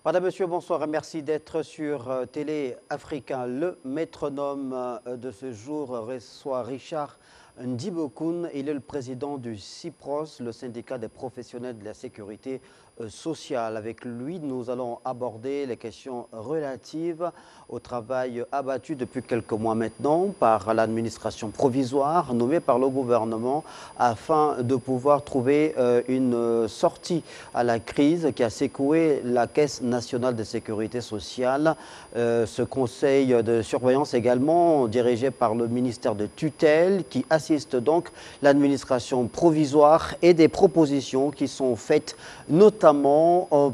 Madame, Monsieur, bonsoir et merci d'être sur Télé Africain. Le métronome de ce jour reçoit Richard Ndibokoun. Il est le président du CIPROS, le syndicat des professionnels de la sécurité sociale. Avec lui, nous allons aborder les questions relatives au travail abattu depuis quelques mois maintenant par l'administration provisoire nommée par le gouvernement afin de pouvoir trouver une sortie à la crise qui a secoué la Caisse nationale de sécurité sociale. Ce conseil de surveillance également dirigé par le ministère de tutelle qui assiste donc l'administration provisoire et des propositions qui sont faites notamment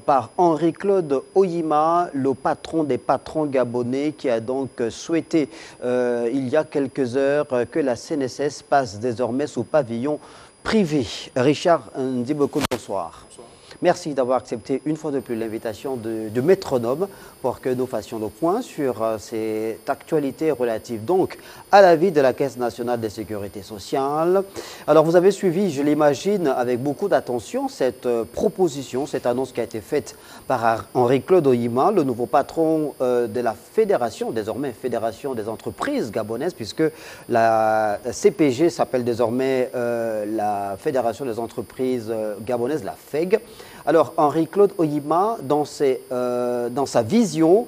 par Henri-Claude Oyima, le patron des patrons gabonais qui a donc souhaité il y a quelques heures que la CNSS passe désormais sous pavillon privé. Richard Ndibokoun, bonsoir. Bonsoir. Merci d'avoir accepté une fois de plus l'invitation du métronome pour que nous fassions le point sur cette actualité relative donc à la vie de la Caisse nationale de sécurité sociale. Alors vous avez suivi, je l'imagine, avec beaucoup d'attention cette proposition, cette annonce qui a été faite par Henri-Claude Oyima, le nouveau patron de la fédération, désormais Fédération des entreprises gabonaises, puisque la CPG s'appelle désormais la Fédération des entreprises gabonaises, la FEG. Alors, Henri-Claude Oyima, dans sa vision,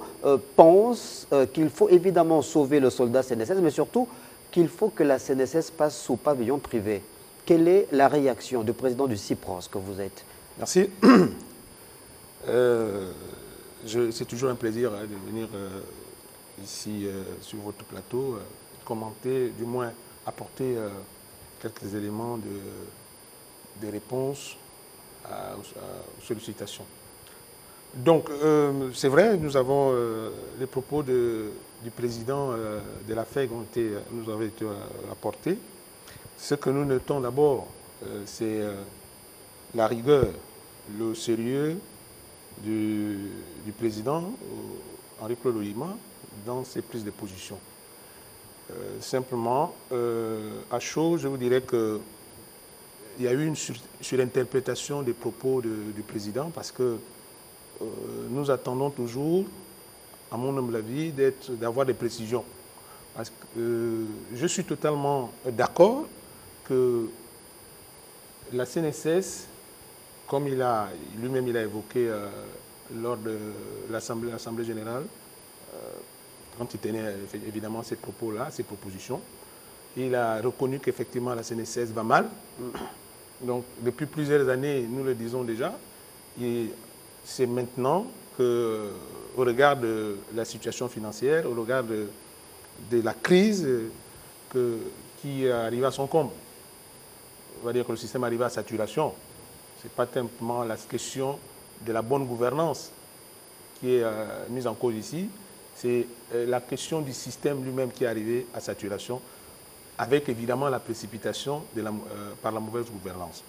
pense qu'il faut évidemment sauver le soldat CNSS, mais surtout qu'il faut que la CNSS passe sous pavillon privé. Quelle est la réaction du président du CIPROS que vous êtes? Merci. C'est toujours un plaisir de venir ici sur votre plateau, commenter, du moins apporter quelques éléments de réponse aux sollicitations. Donc, c'est vrai, nous avons les propos du président de la FEG nous avaient été apportés. Ce que nous notons d'abord, c'est la rigueur, le sérieux du président Henri-Claude Oyima dans ses prises de position. Simplement, à chaud, je vous dirais que il y a eu une surinterprétation des propos du président parce que nous attendons toujours, à mon humble avis, d'avoir des précisions. Parce que je suis totalement d'accord que la CNSS, comme lui-même il a évoqué lors de l'Assemblée générale, quand il tenait évidemment ces propos-là, ces propositions, il a reconnu qu'effectivement la CNSS va mal. Donc, depuis plusieurs années, nous le disons déjà, c'est maintenant qu'au regard de la situation financière, au regard de la crise qui arrive à son comble, on va dire que le système arrive à saturation. Ce n'est pas simplement la question de la bonne gouvernance qui est mise en cause ici, c'est la question du système lui-même qui est arrivé à saturation, avec évidemment la précipitation par la mauvaise gouvernance.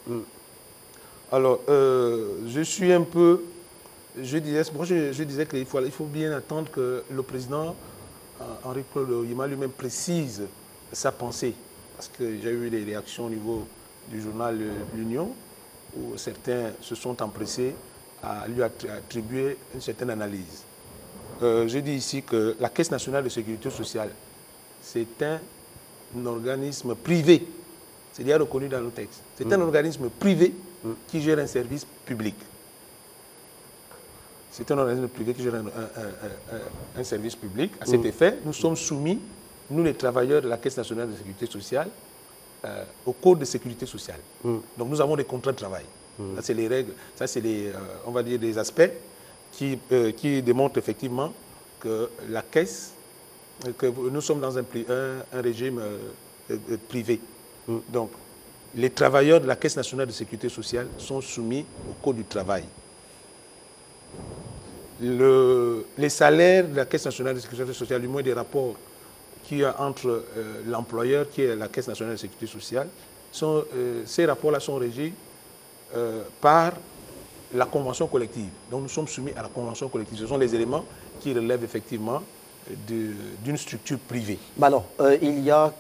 Alors, je suis un peu... Je disais qu'il faut bien attendre que le président Henri-Claude Oyima lui-même précise sa pensée. Parce que j'ai eu des réactions au niveau du journal L'Union, où certains se sont empressés à lui attribuer une certaine analyse. Je dis ici que la Caisse nationale de sécurité sociale, c'est un organisme privé, c'est bien reconnu dans le texte. C'est un organisme privé qui gère un service public. C'est un organisme privé qui gère un service public. À cet effet, nous sommes soumis, nous les travailleurs de la Caisse nationale de sécurité sociale, au Code de sécurité sociale. Donc nous avons des contrats de travail. Ça, c'est les règles, ça, c'est on va dire des aspects qui démontrent effectivement que la Caisse, que nous sommes dans un régime privé. Donc, les travailleurs de la Caisse nationale de sécurité sociale sont soumis au Code du travail. Les salaires de la Caisse nationale de sécurité sociale, du moins des rapports qu'il y a entre l'employeur, qui est la Caisse nationale de sécurité sociale, ces rapports-là sont régis par la convention collective. Donc, nous sommes soumis à la convention collective. Ce sont les éléments qui relèvent effectivement d'une structure privée. Alors, il y a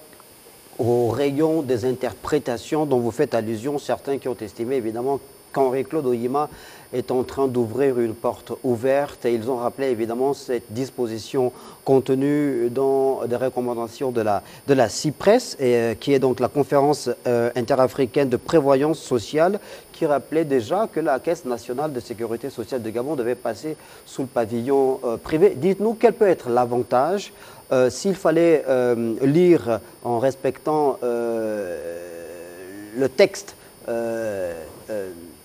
au rayon des interprétations dont vous faites allusion, certains qui ont estimé évidemment qu'Henri-Claude Oyima est en train d'ouvrir une porte ouverte et ils ont rappelé évidemment cette disposition contenue dans des recommandations de la CIPRES, qui est donc la conférence interafricaine de prévoyance sociale, qui rappelait déjà que la Caisse nationale de sécurité sociale de Gabon devait passer sous le pavillon privé. Dites-nous quel peut être l'avantage s'il fallait lire en respectant le texte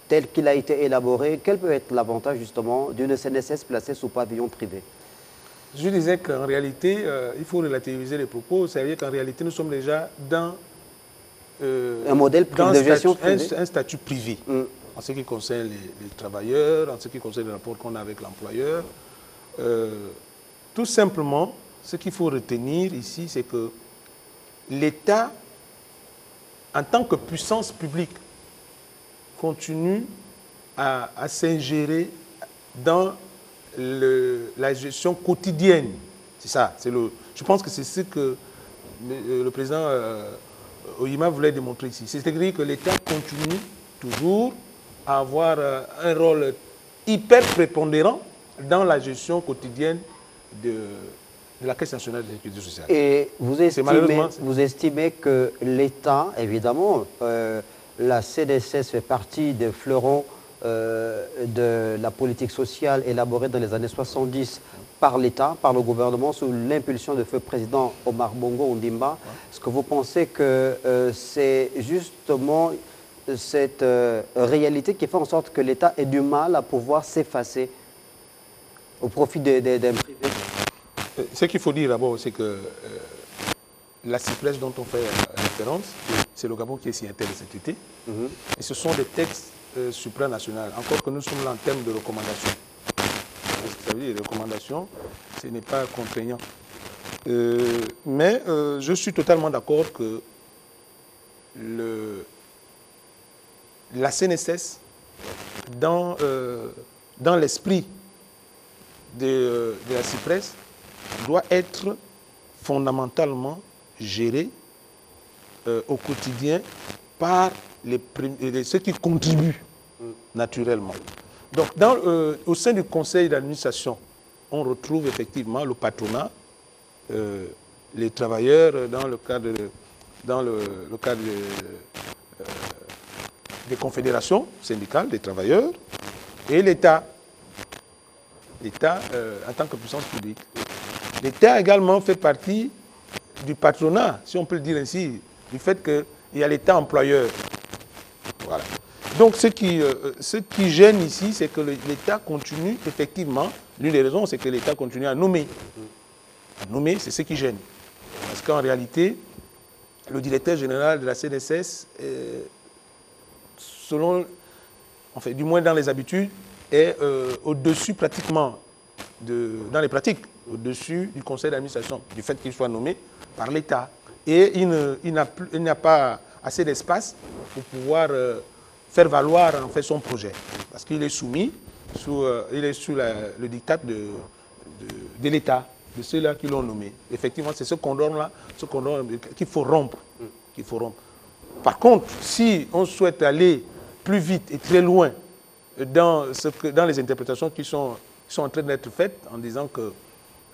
tel qu'il a été élaboré, quel peut être l'avantage justement d'une CNSS placée sous pavillon privé? Je disais qu'en réalité, il faut relativiser les propos. C'est-à-dire qu'en réalité, nous sommes déjà dans un modèle de gestion privée. Un statut privé. En ce qui concerne les travailleurs, en ce qui concerne le rapport qu'on a avec l'employeur. Tout simplement, ce qu'il faut retenir ici, c'est que l'État, en tant que puissance publique, continue à s'ingérer dans la gestion quotidienne. C'est ça. Je pense que c'est ce que le président Oyima voulait démontrer ici. C'est-à-dire que l'État continue toujours à avoir un rôle hyper prépondérant dans la gestion quotidienne de la Caisse nationale de sécurité sociale. Et vous estimez que l'État, évidemment, la CNSS fait partie des fleurons de la politique sociale élaborée dans les années 70 par l'État, par le gouvernement, sous l'impulsion de feu président Omar Bongo Ondimba. Est-ce que vous pensez que c'est justement cette réalité qui fait en sorte que l'État ait du mal à pouvoir s'effacer au profit d'un privé? Ce qu'il faut dire d'abord, c'est que la CIPRES dont on fait référence, c'est le Gabon qui est signataire de cet traité. Et ce sont des textes supranationaux, encore que nous sommes là en termes de recommandations. Ça veut dire, les recommandations, ce n'est pas contraignant. Mais je suis totalement d'accord que la CNSS, dans l'esprit de la CIPRES, doit être fondamentalement gérée au quotidien par ceux qui contribuent naturellement. Donc, au sein du conseil d'administration, on retrouve effectivement le patronat, les travailleurs dans le cadre des confédérations syndicales des travailleurs et l'État. L'État en tant que puissance publique. L'État également fait partie du patronat, si on peut le dire ainsi, du fait qu'il y a l'État employeur. Voilà. Donc ce qui gêne ici, c'est que l'État continue, effectivement, l'une des raisons, c'est que l'État continue à nommer. À nommer, c'est ce qui gêne. Parce qu'en réalité, le directeur général de la CNSS, du moins dans les habitudes, est au-dessus pratiquement, dans les pratiques, au-dessus du conseil d'administration, du fait qu'il soit nommé par l'État. Et il n'a pas assez d'espace pour pouvoir faire valoir en fait son projet. Parce qu'il est soumis, sous le diktat de l'État, de ceux-là qui l'ont nommé. Effectivement, c'est ce condom-là qu'il faut rompre. Par contre, si on souhaite aller plus vite et très loin dans les interprétations qui sont en train d'être faites, en disant que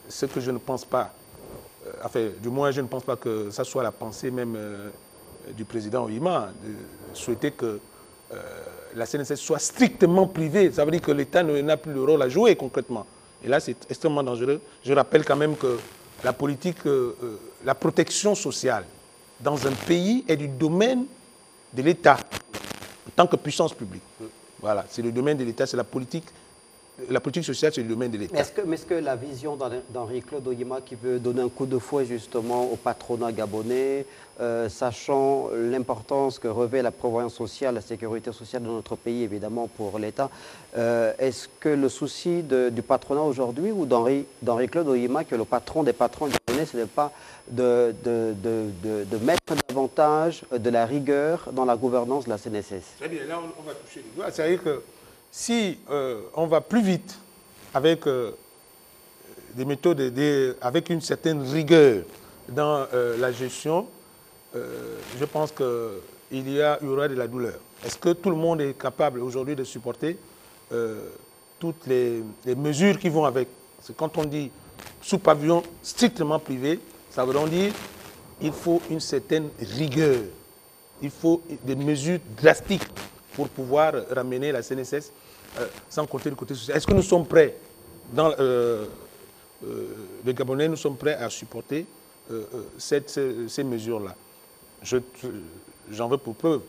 ce que je ne pense pas, du moins je ne pense pas que ça soit la pensée même du président Oyima, de souhaiter que la CNSS soit strictement privée. Ça veut dire que l'État n'a plus le rôle à jouer concrètement. Et là, c'est extrêmement dangereux. Je rappelle quand même que la politique, la protection sociale dans un pays est du domaine de l'État, en tant que puissance publique. Voilà, c'est le domaine de l'État, c'est la politique sociale, c'est le domaine de l'État. Est-ce que la vision d'Henri-Claude Oyima qui veut donner un coup de fouet justement au patronat gabonais, sachant l'importance que revêt la prévoyance sociale, la sécurité sociale de notre pays, évidemment, pour l'État, est-ce que le souci du patronat aujourd'hui ou d'Henri-Claude Oyima, que le patron des patrons gabonais, ce n'est pas de mettre davantage de la rigueur dans la gouvernance de la CNSS? Très bien, là on va toucher les doigts. C'est-à-dire que si on va plus vite avec des méthodes, avec une certaine rigueur dans la gestion, je pense que il y aura de la douleur. Est-ce que tout le monde est capable aujourd'hui de supporter toutes les mesures qui vont avec? Parce que quand on dit sous pavillon strictement privé, ça veut donc dire qu'il faut une certaine rigueur. Il faut des mesures drastiques pour pouvoir ramener la CNSS sans compter le côté social. Est-ce que nous sommes prêts, les Gabonais, nous sommes prêts à supporter ces mesures-là? J'en veux pour preuve.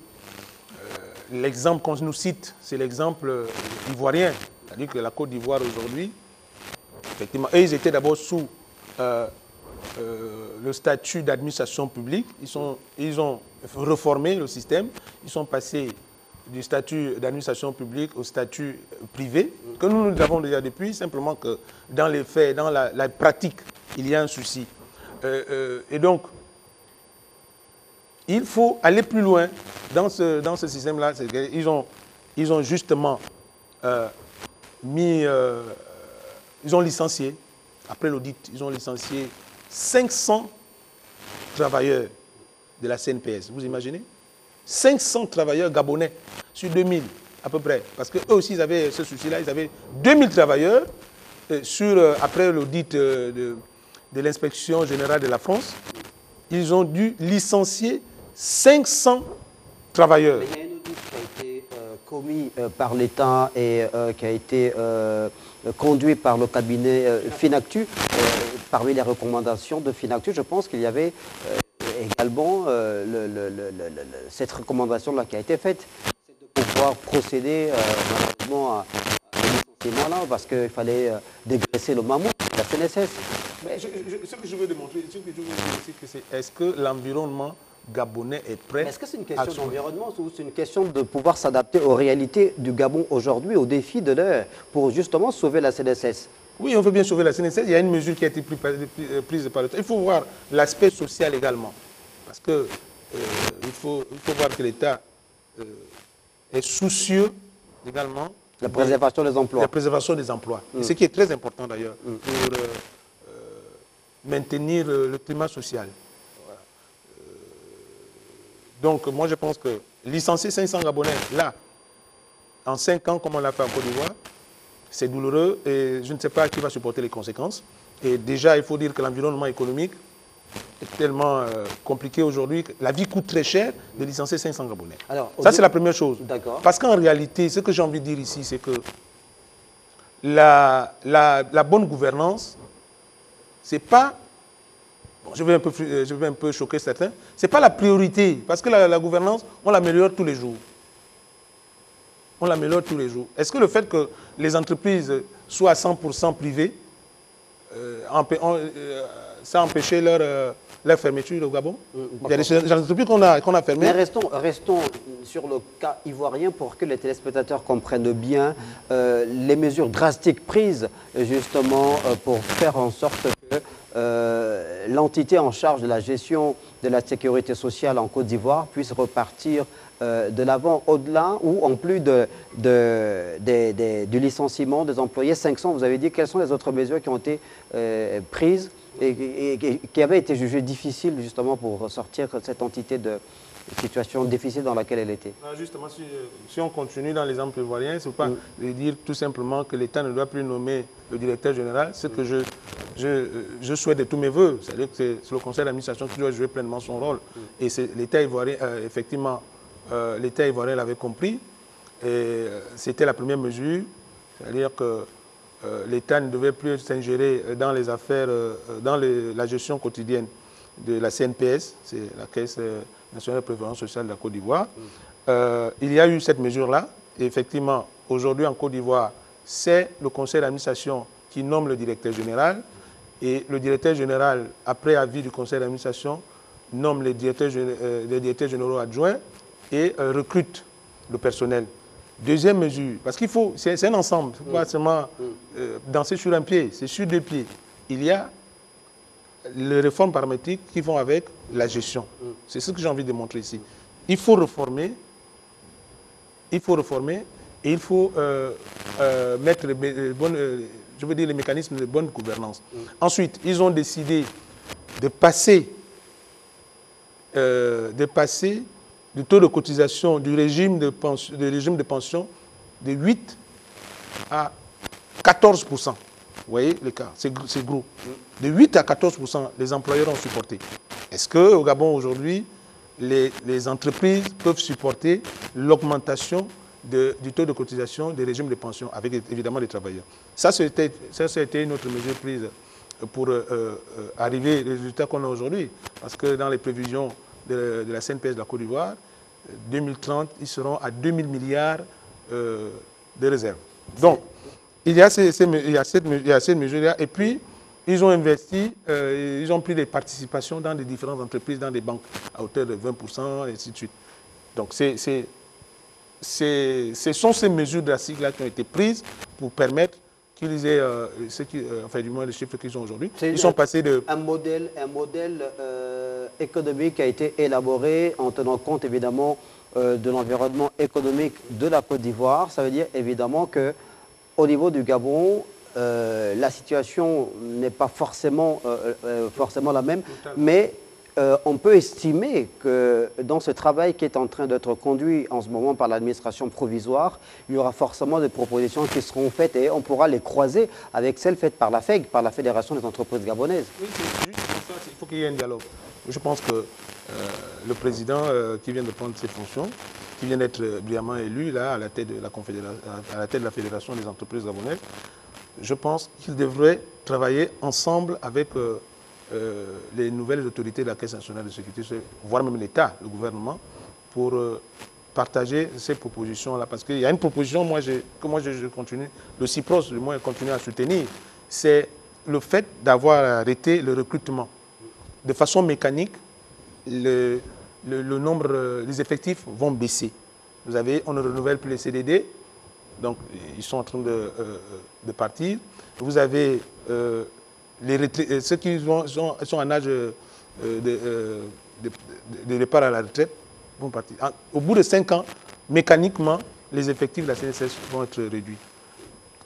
L'exemple qu'on nous cite, c'est l'exemple ivoirien. C'est-à-dire que la Côte d'Ivoire aujourd'hui, effectivement, eux, ils étaient d'abord sous le statut d'administration publique. Ils ont reformé le système. Ils sont passés du statut d'administration publique au statut privé, que nous avons déjà depuis, simplement que dans les faits, dans la pratique, il y a un souci. Et donc, il faut aller plus loin dans ce système-là. Ils ont justement ils ont licencié, après l'audit, ils ont licencié 500 travailleurs de la CNPS. Vous imaginez? 500 travailleurs gabonais sur 2000 à peu près. Parce qu'eux aussi, ils avaient ce souci-là. Ils avaient 2000 travailleurs après l'audit de l'inspection générale de la France. Ils ont dû licencier 500 travailleurs. Il y a un audit qui a été commis par l'État et qui a été conduit par le cabinet Finactu. Parmi les recommandations de Finactu, je pense qu'il y avait également cette recommandation-là qui a été faite, c'est de pouvoir procéder malheureusement à ce licenciement-là, parce qu'il fallait dégraisser le mammouth, la CNSS. Mais ce que je veux démontrer, c'est est-ce que l'environnement gabonais est prêt? Est-ce que c'est une question d'environnement ou c'est une question de pouvoir s'adapter aux réalités du Gabon aujourd'hui, aux défis de l'heure, pour justement sauver la CNSS? Oui, on veut bien sauver la CNSS. Il y a une mesure qui a été prise par l'État. Il faut voir l'aspect social également. Parce que il faut voir que l'État est soucieux également la préservation des emplois. La préservation des emplois. Ce qui est très important d'ailleurs pour maintenir le climat social. Voilà. Donc moi je pense que licencier 500 Gabonais là, en 5 ans comme on l'a fait en Côte d'Ivoire, c'est douloureux et je ne sais pas qui va supporter les conséquences. Et déjà il faut dire que l'environnement économique est tellement compliqué aujourd'hui que la vie coûte très cher de licencier 500 Gabonais. Alors, ça, c'est la première chose. Parce qu'en réalité, ce que j'ai envie de dire ici, c'est que la bonne gouvernance, c'est pas, bon, je vais un peu choquer certains, c'est pas la priorité. Parce que la gouvernance, on l'améliore tous les jours. On l'améliore tous les jours. Est-ce que le fait que les entreprises soient à 100% privées, ça a empêché leur fermeture au Gabon? Il y a des entreprises qu'on a fermées. Mais restons sur le cas ivoirien pour que les téléspectateurs comprennent bien les mesures drastiques prises justement pour faire en sorte que l'entité en charge de la gestion de la sécurité sociale en Côte d'Ivoire puisse repartir de l'avant, au-delà, ou en plus du licenciement des employés, 500, vous avez dit, quelles sont les autres mesures qui ont été prises et qui avaient été jugées difficiles justement pour sortir cette entité de situation difficile dans laquelle elle était? Justement, si on continue dans l'exemple ivoirien, ce n'est pas de dire tout simplement que l'État ne doit plus nommer le directeur général, ce que je souhaite de tous mes voeux, c'est-à-dire que c'est le conseil d'administration qui doit jouer pleinement son rôle. Et l'État ivoirien, effectivement, l'État ivoirien l'avait compris, et c'était la première mesure, c'est-à-dire que l'État ne devait plus s'ingérer dans les affaires, dans la gestion quotidienne de la CNPS, c'est la Caisse nationale de prévoyance sociale de la Côte d'Ivoire. Il y a eu cette mesure-là, et effectivement, aujourd'hui en Côte d'Ivoire, c'est le conseil d'administration qui nomme le directeur général, et le directeur général, après avis du conseil d'administration, nomme les directeurs généraux adjoints et recrute le personnel. Deuxième mesure, parce qu'il faut, c'est un ensemble, pas seulement danser sur un pied, c'est sur deux pieds. Il y a les réformes paramétriques qui vont avec la gestion. C'est ce que j'ai envie de montrer ici. Il faut reformer, et il faut mettre les mécanismes de bonne gouvernance. Ensuite, ils ont décidé de passer du taux de cotisation du régime de pension de 8 à 14%. Vous voyez l'écart, c'est gros. De 8 à 14%, les employeurs ont supporté. Est-ce qu'au Gabon, aujourd'hui, les entreprises peuvent supporter l'augmentation du taux de cotisation des régimes de pension avec évidemment les travailleurs? Ça, c'était une autre mesure prise pour arriver aux résultats qu'on a aujourd'hui. Parce que dans les prévisions de la CNPS de la Côte d'Ivoire, 2030, ils seront à 2000 milliards de réserves. Donc, il y a cette mesure-là. Et puis, ils ont investi, ils ont pris des participations dans les différentes entreprises, dans des banques, à hauteur de 20%, et ainsi de suite. Donc, ce sont ces mesures drastiques-là qui ont été prises pour permettre qu'ils aient, enfin, du moins les chiffres qu'ils ont aujourd'hui. Ils sont passés de... Un modèle économique qui a été élaboré en tenant compte, évidemment, de l'environnement économique de la Côte d'Ivoire. Ça veut dire, évidemment, qu'au niveau du Gabon, la situation n'est pas forcément la même, mais on peut estimer que dans ce travail qui est en train d'être conduit en ce moment par l'administration provisoire, il y aura forcément des propositions qui seront faites et on pourra les croiser avec celles faites par la FEG, par la Fédération des entreprises gabonaises. Oui, c'est juste pour ça, il faut qu'il y ait un dialogue. Je pense que le président qui vient de prendre ses fonctions, qui vient d'être brillamment élu là, à la tête de la Fédération des entreprises gabonaises, je pense qu'il devrait travailler ensemble avec les nouvelles autorités de la Caisse nationale de sécurité, voire même l'État, le gouvernement, pour partager ces propositions-là. Parce qu'il y a une proposition que moi je continue, le CIPROS, du moins, continue à soutenir, c'est le fait d'avoir arrêté le recrutement. De façon mécanique, le nombre, les effectifs vont baisser. Vous avez, on ne renouvelle plus les CDD, donc ils sont en train de partir. Vous avez ceux qui sont en âge de départ à la retraite vont partir. Au bout de 5 ans, mécaniquement, les effectifs de la CNSS vont être réduits.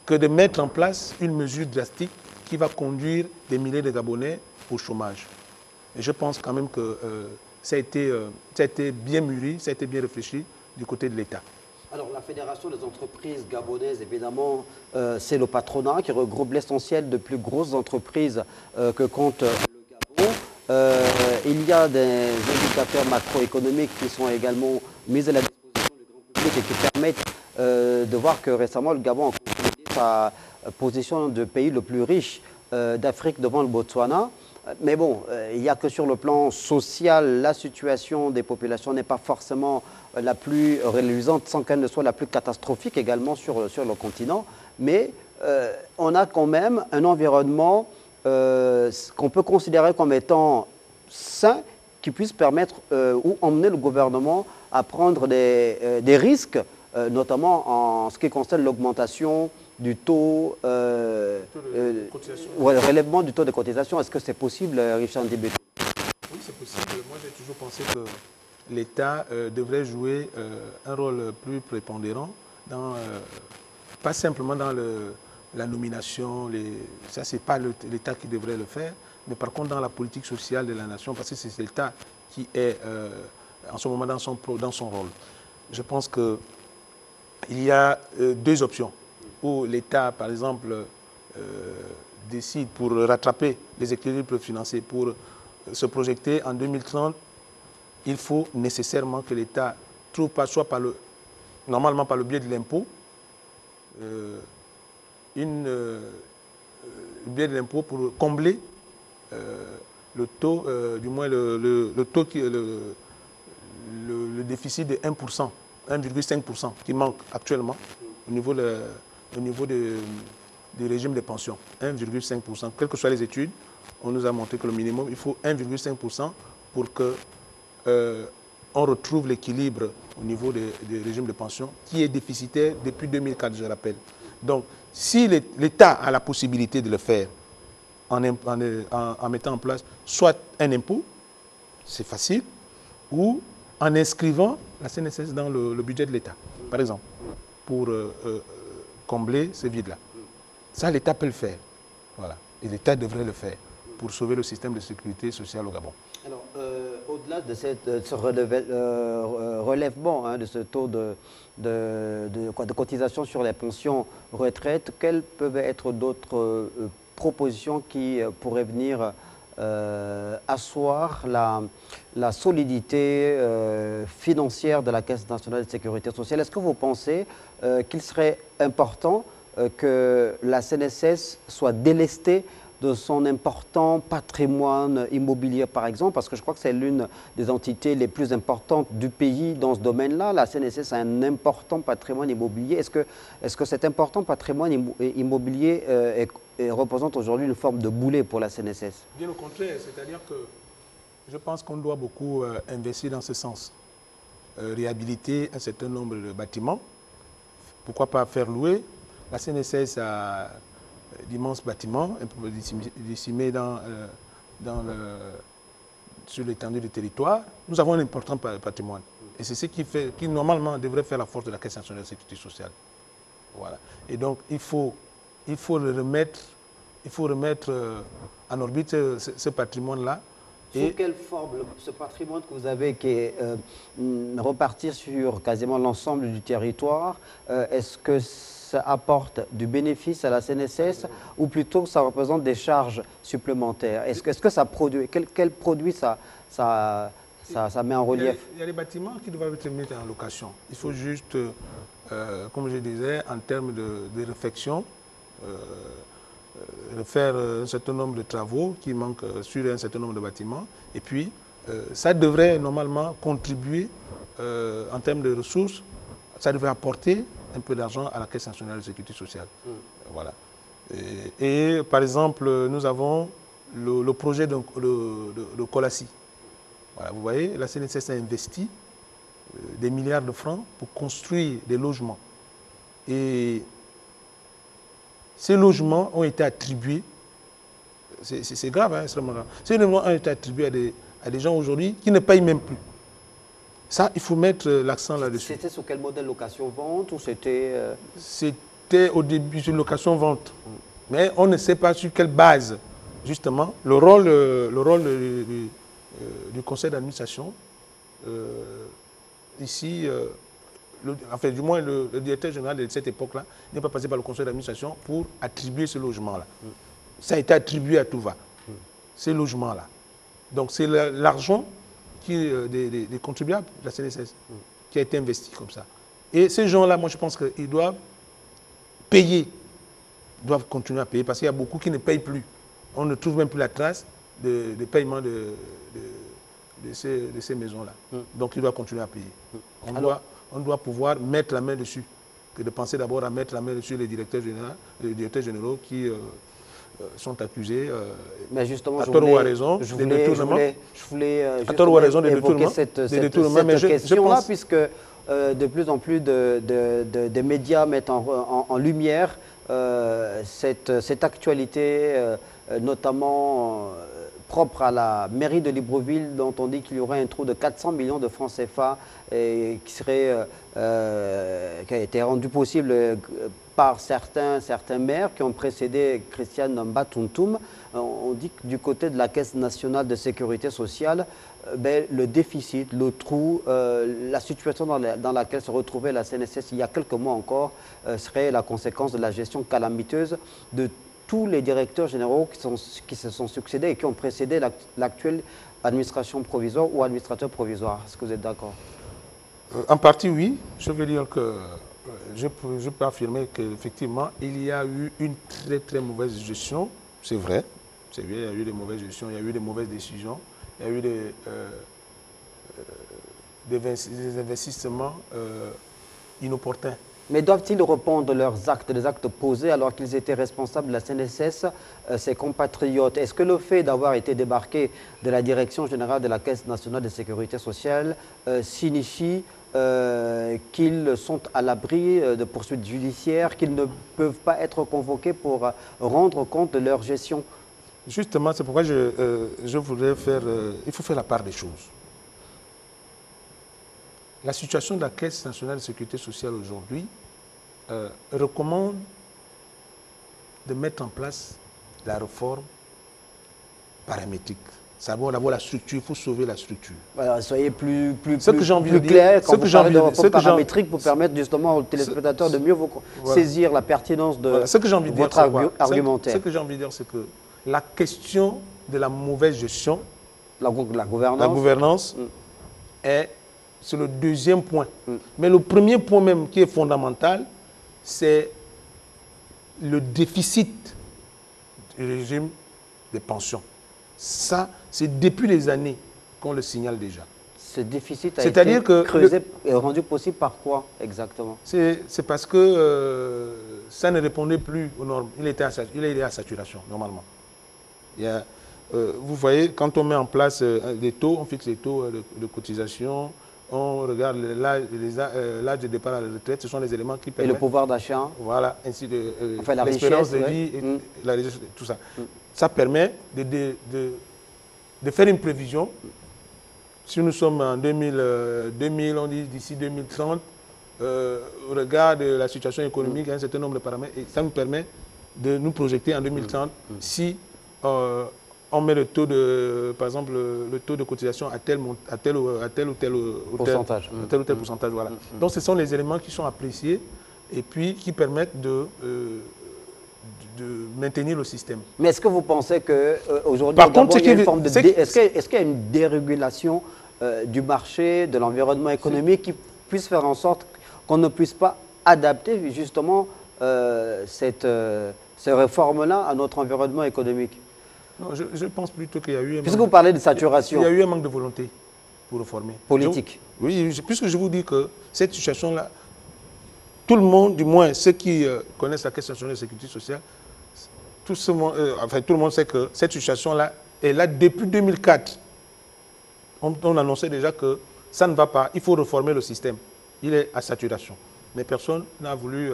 Que de mettre en place une mesure drastique qui va conduire des milliers de Gabonais au chômage. Et je pense quand même que ça a été bien mûri, ça a été bien réfléchi du côté de l'État. Alors, la Fédération des entreprises gabonaises, évidemment, c'est le patronat qui regroupe l'essentiel de plus grosses entreprises que compte le Gabon. Il y a des indicateurs macroéconomiques qui sont également mis à la disposition du grand public et qui permettent de voir que récemment, le Gabon a consolidé sa position de pays le plus riche d'Afrique devant le Botswana. Mais bon, il n'y a que sur le plan social, la situation des populations n'est pas forcément la plus reluisante, sans qu'elle ne soit la plus catastrophique également sur le continent. Mais on a quand même un environnement qu'on peut considérer comme étant sain, qui puisse permettre ou emmener le gouvernement à prendre des risques, notamment en ce qui concerne l'augmentation du taux, relèvement du taux de cotisation. Est-ce que c'est possible, Richard Ndibétou? Oui, c'est possible. Moi, j'ai toujours pensé que l'État devrait jouer un rôle plus prépondérant, pas simplement dans la nomination, ça, ce n'est pas l'État qui devrait le faire, mais par contre dans la politique sociale de la nation, parce que c'est l'État qui est en ce moment dans son rôle. Je pense qu'il y a deux options. Où l'État, par exemple, décide pour rattraper les équilibres financiers, pour se projeter en 2030, il faut nécessairement que l'État trouve, normalement par le biais de l'impôt, pour combler le taux, du moins le déficit de 1%, 1,5% qui manque actuellement au niveau du régime de pension, 1,5%. Quelles que soient les études, on nous a montré que le minimum, il faut 1,5% pour qu'on retrouve l'équilibre au niveau des régimes de pension qui est déficitaire depuis 2004, je rappelle. Donc, si l'État a la possibilité de le faire en mettant en place soit un impôt, c'est facile, ou en inscrivant la CNSS dans le budget de l'État, par exemple, pour combler ce vide-là. Ça, l'État peut le faire. Voilà. Et l'État devrait le faire pour sauver le système de sécurité sociale au Gabon. Alors, au-delà de ce relèvement, hein, de ce taux de cotisation sur les pensions retraite, quelles peuvent être d'autres propositions qui pourraient venir asseoir la solidité financière de la Caisse nationale de sécurité sociale? Est-ce que vous pensez qu'il serait important que la CNSS soit délestée de son important patrimoine immobilier, par exemple, parce que je crois que c'est l'une des entités les plus importantes du pays dans ce domaine-là. La CNSS a un important patrimoine immobilier. Est-ce que cet important patrimoine immobilier représente aujourd'hui une forme de boulet pour la CNSS? Bien au contraire, c'est-à-dire que je pense qu'on doit beaucoup investir dans ce sens. Réhabiliter un certain nombre de bâtiments, pourquoi pas faire louer. La CNSS a d'immenses bâtiments disséminés sur l'étendue du territoire. Nous avons un important patrimoine. Et c'est ce qui normalement devrait faire la force de la Caisse nationale de sécurité sociale. Voilà. Et donc il faut remettre en orbite ce patrimoine-là. Sous quelle forme ce patrimoine que vous avez qui est reparti sur quasiment l'ensemble du territoire, est-ce que ça apporte du bénéfice à la CNSS ou plutôt ça représente des charges supplémentaires? Est-ce que ça produit, quel produit ça met en relief? Il y a des bâtiments qui doivent être mis en location. Il faut juste, comme je disais, en termes de réflexion, faire un certain nombre de travaux qui manquent sur un certain nombre de bâtiments. Et puis, ça devrait normalement contribuer en termes de ressources, ça devrait apporter un peu d'argent à la Caisse nationale de sécurité sociale. Voilà. Et par exemple, nous avons le projet de Colassi. Voilà, vous voyez, la CNSS a investi des milliards de francs pour construire des logements. Et ces logements ont été attribués, c'est grave, hein, extrêmement grave. Ces logements ont été attribués à des gens aujourd'hui qui ne payent même plus. Ça, il faut mettre l'accent là-dessus. C'était sur quel modèle location-vente ou c'était... C'était au début sur location-vente. Mais on ne sait pas sur quelle base, justement, le rôle du conseil d'administration, ici, enfin, du moins le directeur général de cette époque-là n'est pas passé par le conseil d'administration pour attribuer ce logement-là. Ça a été attribué à tout va, ces logements-là. Donc c'est l'argent des contribuables de la CNSS qui a été investi comme ça. Et ces gens-là, moi je pense qu'ils doivent payer, doivent continuer à payer parce qu'il y a beaucoup qui ne payent plus. On ne trouve même plus la trace de paiement de ces maisons-là. Donc ils doivent continuer à payer. On doit pouvoir mettre la main dessus, que de penser d'abord à mettre la main dessus les directeurs généraux qui sont accusés, mais justement, à tort ou à raison, des détournements. Je voulais à tort ou à raison, des détournements. Cette question-là, puisque de plus en plus de médias mettent en lumière cette actualité, notamment propre à la mairie de Libreville, dont on dit qu'il y aurait un trou de 400 millions de francs CFA et qui a été rendu possible par certains maires qui ont précédé Christiane Mbatuntum. On dit que du côté de la Caisse nationale de sécurité sociale, le déficit, le trou, la situation dans laquelle se retrouvait la CNSS il y a quelques mois encore serait la conséquence de la gestion calamiteuse de tous les directeurs généraux qui se sont succédés et qui ont précédé l'actuelle administration provisoire ou administrateur provisoire. Est-ce que vous êtes d'accord? En partie, oui. Je veux dire que je peux affirmer qu'effectivement, il y a eu une très très mauvaise gestion. C'est vrai, il y a eu des mauvaises gestions, il y a eu des mauvaises décisions, il y a eu des investissements inopportuns. Mais doivent-ils répondre leurs actes, les actes posés alors qu'ils étaient responsables de la CNSS, ses compatriotes? Est-ce que le fait d'avoir été débarqué de la Direction générale de la Caisse nationale de sécurité sociale signifie qu'ils sont à l'abri de poursuites judiciaires, qu'ils ne peuvent pas être convoqués pour rendre compte de leur gestion? Justement, c'est pourquoi je voudrais faire... il faut faire la part des choses. La situation de la Caisse nationale de sécurité sociale aujourd'hui recommande de mettre en place la réforme paramétrique. C'est d'abord la structure, il faut sauver la structure. Voilà, soyez plus clair quand vous parlez de réforme paramétrique pour permettre justement aux téléspectateurs de mieux saisir la pertinence de votre argumentaire. Ce que j'ai envie de dire, c'est que la question de la mauvaise gestion, la gouvernance c'est le deuxième point. Mais le premier point même qui est fondamental, c'est le déficit du régime des pensions. Ça, c'est depuis les années qu'on le signale déjà. Ce déficit a été creusé et rendu possible par quoi exactement? C'est parce que ça ne répondait plus aux normes. Il est à saturation, normalement. Vous voyez, quand on met en place des taux, on fixe les taux de cotisation, on regarde l'âge de départ à la retraite, ce sont les éléments qui permettent... Et le pouvoir d'achat. Voilà, ainsi de l'espérance de vie, et la richesse, tout ça. Ça permet de faire une prévision. Si nous sommes en 2000, on dit d'ici 2030, au regard de la situation économique, un certain nombre de paramètres, et ça nous permet de nous projeter en 2030 si on met le taux de, par exemple, le taux de cotisation à tel ou tel pourcentage. Voilà. Donc ce sont les éléments qui sont appréciés et puis qui permettent de maintenir le système. Mais est-ce que vous pensez qu'aujourd'hui, est-ce qu'il y a une dérégulation du marché, de l'environnement économique qui puisse faire en sorte qu'on ne puisse pas adapter justement ces réformes-là à notre environnement économique? Non, je pense plutôt qu'il y a eu... Puisque vous parlez de saturation. Il y a eu un manque de volonté pour réformer. Politique. Oui, puisque je vous dis que cette situation-là, tout le monde, du moins ceux qui connaissent la question de la sécurité sociale, tout le monde sait que cette situation-là est là depuis 2004. On annonçait déjà que ça ne va pas, il faut réformer le système. Il est à saturation. Mais personne n'a voulu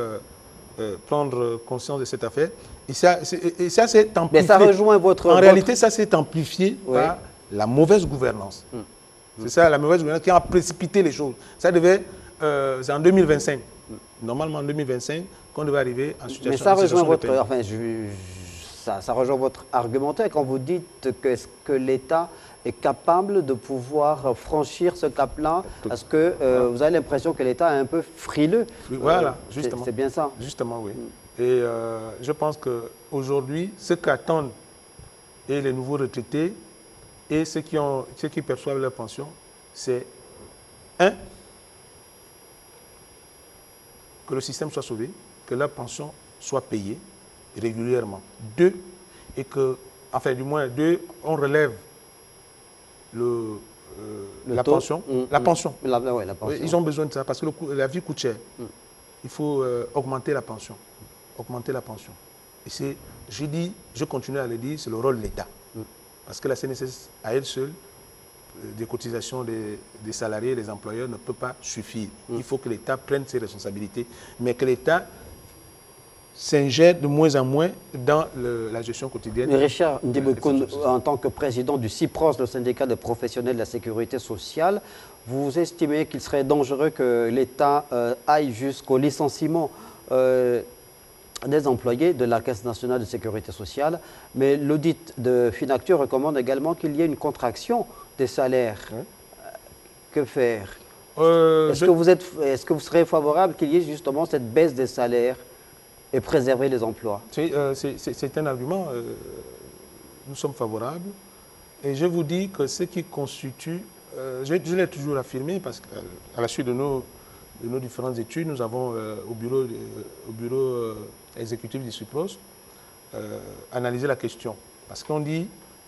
prendre conscience de cette affaire. Et ça s'est amplifié. Mais ça rejoint votre... En réalité, ça s'est amplifié par la mauvaise gouvernance. C'est ça, la mauvaise gouvernance qui a précipité les choses. Ça devait... c'est en 2025. Normalement, en 2025, qu'on devait arriver en situation... Mais ça rejoint votre... Enfin, ça rejoint votre argumentaire quand vous dites que l'État est capable de pouvoir franchir ce cap-là. Parce que vous avez l'impression que l'État est un peu frileux. Voilà, justement. C'est bien ça. Justement, oui. Et je pense qu'aujourd'hui, ce qu'attendent les nouveaux retraités et ceux qui perçoivent leur pension, c'est un, que le système soit sauvé, que leur pension soit payée régulièrement. Deux, et que, enfin du moins deux, on relève la pension. La pension. Ils ont besoin de ça parce que la vie coûte cher. Il faut augmenter la pension. Augmenter la pension. Et je continue à le dire, c'est le rôle de l'État. Parce que la CNSS, à elle seule, des cotisations des salariés, des employeurs ne peut pas suffire. Il faut que l'État prenne ses responsabilités, mais que l'État s'ingère de moins en moins dans la gestion quotidienne. Mais Richard Ndibekoun, en tant que président du CIPROS, le syndicat des professionnels de la sécurité sociale, vous estimez qu'il serait dangereux que l'État aille jusqu'au licenciement des employés de la Caisse nationale de sécurité sociale, mais l'audit de Finacture recommande également qu'il y ait une contraction des salaires. Que faire? Est-ce que vous serez favorable qu'il y ait justement cette baisse des salaires et préserver les emplois? C'est un argument. Nous sommes favorables. Et je vous dis que ce qui constitue, je l'ai toujours affirmé, parce qu'à la suite de nos différentes études, nous avons au bureau exécutif du CIPROS analysé la question. Parce qu'on dit,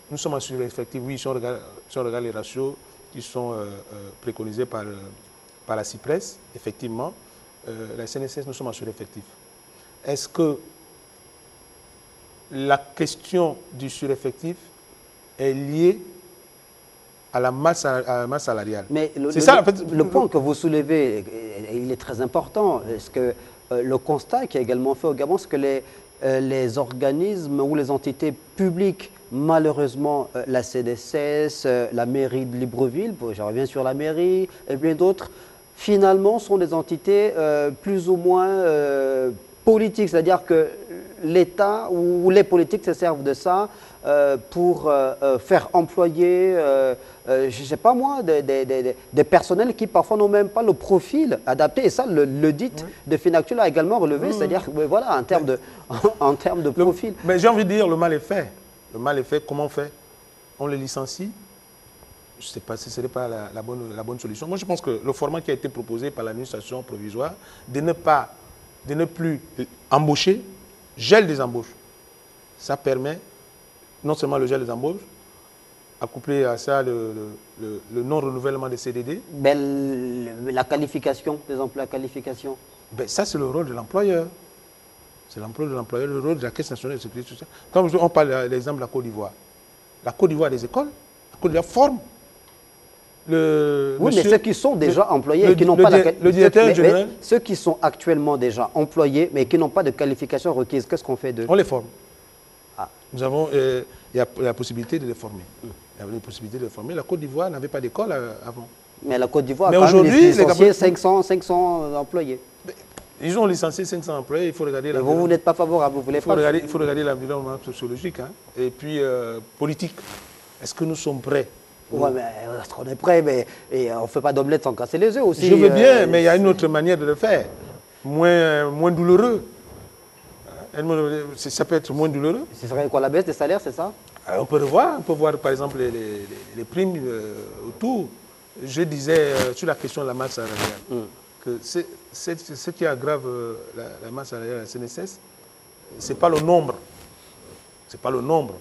nous sommes en sureffectif, oui, si on regarde les ratios qui sont préconisés par la CIPRES, effectivement, la CNSS, nous sommes en sureffectif. Est-ce que la question du sureffectif est liée à la masse salariale? Mais le point que vous soulevez, il est très important. Est-ce que le constat qui a également fait au Gabon, c'est que les organismes ou les entités publiques, malheureusement la CDCS, la mairie de Libreville, je reviens sur la mairie et bien d'autres, finalement sont des entités plus ou moins politiques, c'est-à-dire que l'État ou les politiques se servent de ça pour faire employer, je ne sais pas moi, des personnels qui parfois n'ont même pas le profil adapté. Et ça, l'audit de Finactu l'a également relevé, c'est-à-dire voilà, en termes de profil. Mais j'ai envie de dire, le mal est fait. Le mal est fait, comment on fait? On les licencie. Je ne sais pas si ce n'est pas la bonne solution. Moi, je pense que le format qui a été proposé par l'administration provisoire, de ne plus embaucher, gel des embauches. Ça permet non seulement le gel des embauches, accouplé à ça le non-renouvellement des CDD. Mais la qualification, des emplois à qualification. Ben, ça, c'est le rôle de l'employeur. C'est l'emploi de l'employeur, le rôle de la Caisse nationale de sécurité sociale. Comme on parle de l'exemple de la Côte d'Ivoire. La Côte d'Ivoire a des écoles, la Côte d'Ivoire forme. Oui, mais ceux qui sont déjà employés et qui n'ont pas le directeur général. Ceux qui sont actuellement déjà employés mais qui n'ont pas de qualification requise, qu'est-ce qu'on fait d'eux? On les forme. Ah. Nous avons, il y a la possibilité de les former. Il y avait la possibilité de les former. La Côte d'Ivoire n'avait pas d'école avant. Mais la Côte d'Ivoire a quand même licencié 500 employés. Ils ont licencié 500 employés, il faut regarder... Vous n'êtes pas favorable, vous voulez pas... Il faut regarder l'environnement sociologique et puis politique. Est-ce que nous sommes prêts? Oui, mais on est prêt, mais on ne fait pas d'omelette sans casser les œufs aussi. Je veux bien, mais il y a une autre manière de le faire, moins douloureux. Ça peut être moins douloureux. Ce serait quoi, la baisse des salaires, c'est ça? On peut revoir, on peut voir par exemple les primes autour. Je disais sur la question de la masse salariale, que ce qui aggrave la masse salariale à la CNSS, ce n'est pas le nombre. Ce n'est pas le nombre.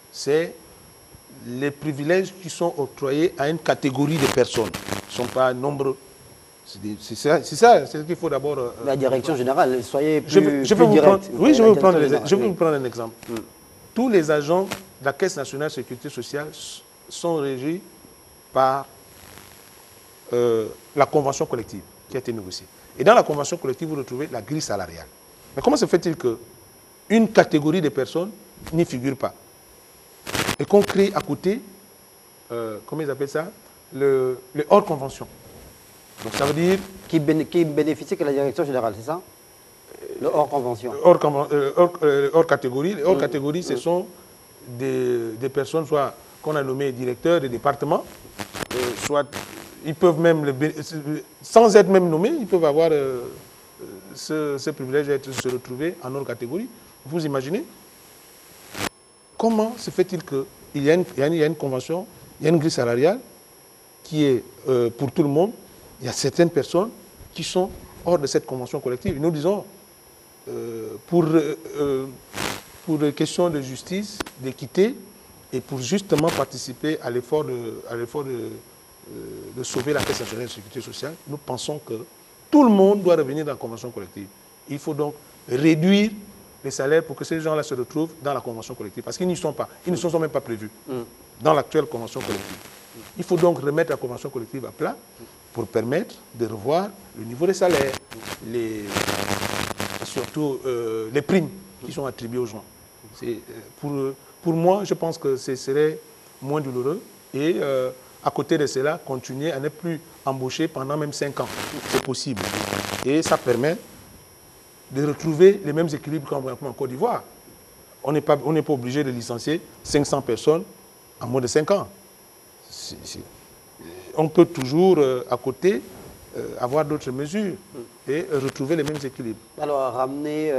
C'est les privilèges qui sont octroyés à une catégorie de personnes. Ils ne sont pas nombreux. C'est ça, c'est ce qu'il faut d'abord... la direction générale, soyez plus direct. Oui, je vais vous prendre un exemple. Tous les agents de la Caisse nationale de sécurité sociale sont régis par la convention collective qui a été négociée. Et dans la convention collective, vous retrouvez la grille salariale. Mais comment se fait-il qu'une catégorie de personnes n'y figure pas? Et qu'on crée à côté, comment ils appellent ça, le hors convention. Donc ça veut dire... Qui bénéficie que la direction générale, c'est ça? Le hors convention. Hors catégorie. Les hors catégorie, ce sont des personnes soit qu'on a nommées directeurs des départements, soit ils peuvent même, sans être même nommés, ils peuvent avoir ce privilège de se retrouver en hors catégorie. Vous imaginez? Comment se fait-il qu'il y a une convention, il y a une grille salariale qui est pour tout le monde? Il y a certaines personnes qui sont hors de cette convention collective. Et nous disons, pour des questions de justice, d'équité, et pour justement participer à l'effort de sauver la Caisse nationale de sécurité sociale, nous pensons que tout le monde doit revenir dans la convention collective. Il faut donc réduire les salaires pour que ces gens-là se retrouvent dans la convention collective. Parce qu'ils n'y sont pas. Ils ne sont même pas prévus dans l'actuelle convention collective. Il faut donc remettre la convention collective à plat pour permettre de revoir le niveau des salaires, surtout les primes qui sont attribuées aux gens. Pour moi, je pense que ce serait moins douloureux et à côté de cela, continuer à ne plus embaucher pendant même 5 ans. C'est possible. Et ça permet de retrouver les mêmes équilibres qu'en Côte d'Ivoire. On n'est pas obligé de licencier 500 personnes en moins de 5 ans. On peut toujours, à côté, avoir d'autres mesures et retrouver les mêmes équilibres. Alors, ramener